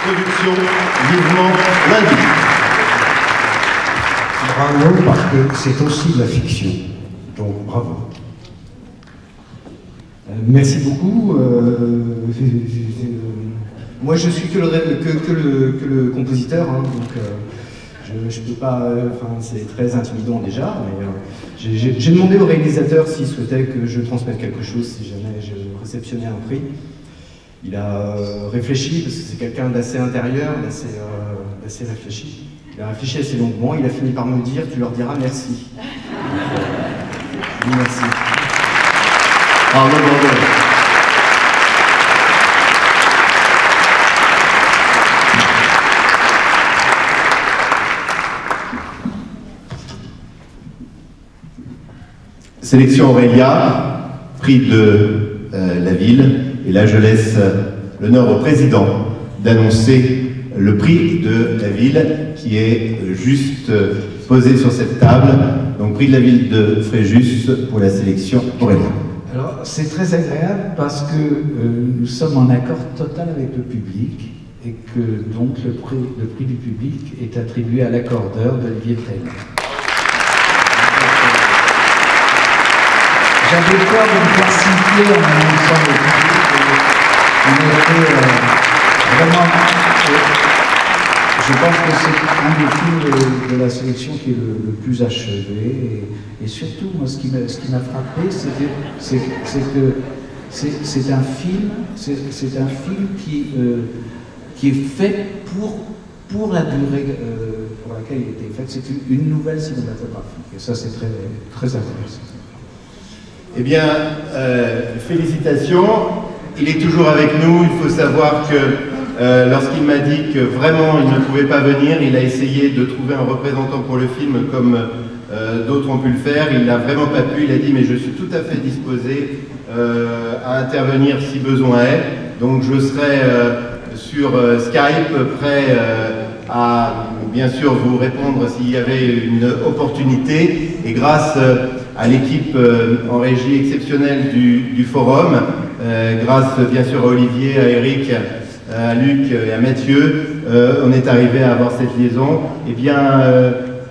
production vivement lundi. Bravo, parce que c'est aussi de la fiction. Donc bravo. Merci beaucoup. Moi, je suis que le compositeur, hein, donc je peux pas. Enfin, c'est très intimidant déjà. Mais j'ai demandé au réalisateur s'il souhaitait que je transmette quelque chose si jamais je réceptionnais un prix. Il a réfléchi parce que c'est quelqu'un d'assez intérieur, d'assez réfléchi. Il a réfléchi assez longuement. Il a fini par me dire, tu leur diras merci. Je dis merci. Bravo, bravo. Sélection Aurélia, prix de la ville. Et là, je laisse l'honneur au président d'annoncer le prix de la ville qui est juste posé sur cette table. Donc, prix de la ville de Fréjus pour la sélection Aurélia. Alors, c'est très agréable parce que nous sommes en accord total avec le public et que donc le prix du public est attribué à l'accordeur d'Olivier Taylor. J'avais peur de me faire siffler en annonçant le public. On était vraiment. Je pense que c'est un des films de la sélection qui est le plus achevé. Et surtout, moi, ce qui m'a frappé, c'est que c'est un film qui est fait pour la durée pour laquelle il était fait. C'est une nouvelle cinématographie. Et ça, c'est très, très intéressant. Eh bien, félicitations. Il est toujours avec nous. Il faut savoir que lorsqu'il m'a dit que vraiment il ne pouvait pas venir, il a essayé de trouver un représentant pour le film comme d'autres ont pu le faire. Il n'a vraiment pas pu. Il a dit mais je suis tout à fait disposé à intervenir si besoin est. Donc je serai sur Skype prêt à bien sûr vous répondre s'il y avait une opportunité. Et grâce à l'équipe en régie exceptionnelle du forum, grâce bien sûr à Olivier, à Eric, à Luc et à Mathieu, on est arrivé à avoir cette liaison. Eh bien,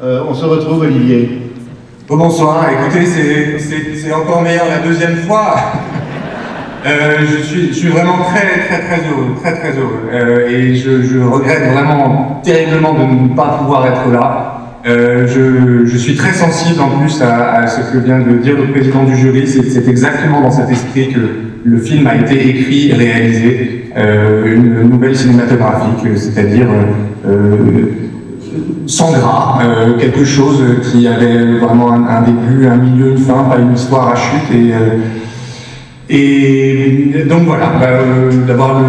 on se retrouve, Olivier. Oh, bonsoir, écoutez, c'est encore meilleur la deuxième fois. Je suis vraiment très heureux, et je regrette vraiment terriblement de ne pas pouvoir être là. Je suis très sensible en plus à ce que vient de dire le président du jury. C'est exactement dans cet esprit que le film a été écrit et réalisé, une nouvelle cinématographique, c'est-à-dire sans gras, quelque chose qui avait vraiment un début, un milieu, une fin, pas une histoire à chute. Et donc voilà, d'avoir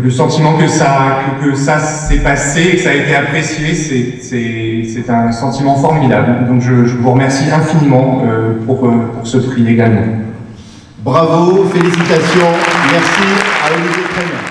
le sentiment que ça s'est passé et que ça a été apprécié, c'est un sentiment formidable. Donc je vous remercie infiniment pour ce prix également. Bravo, félicitations, merci à Olivier Taylor.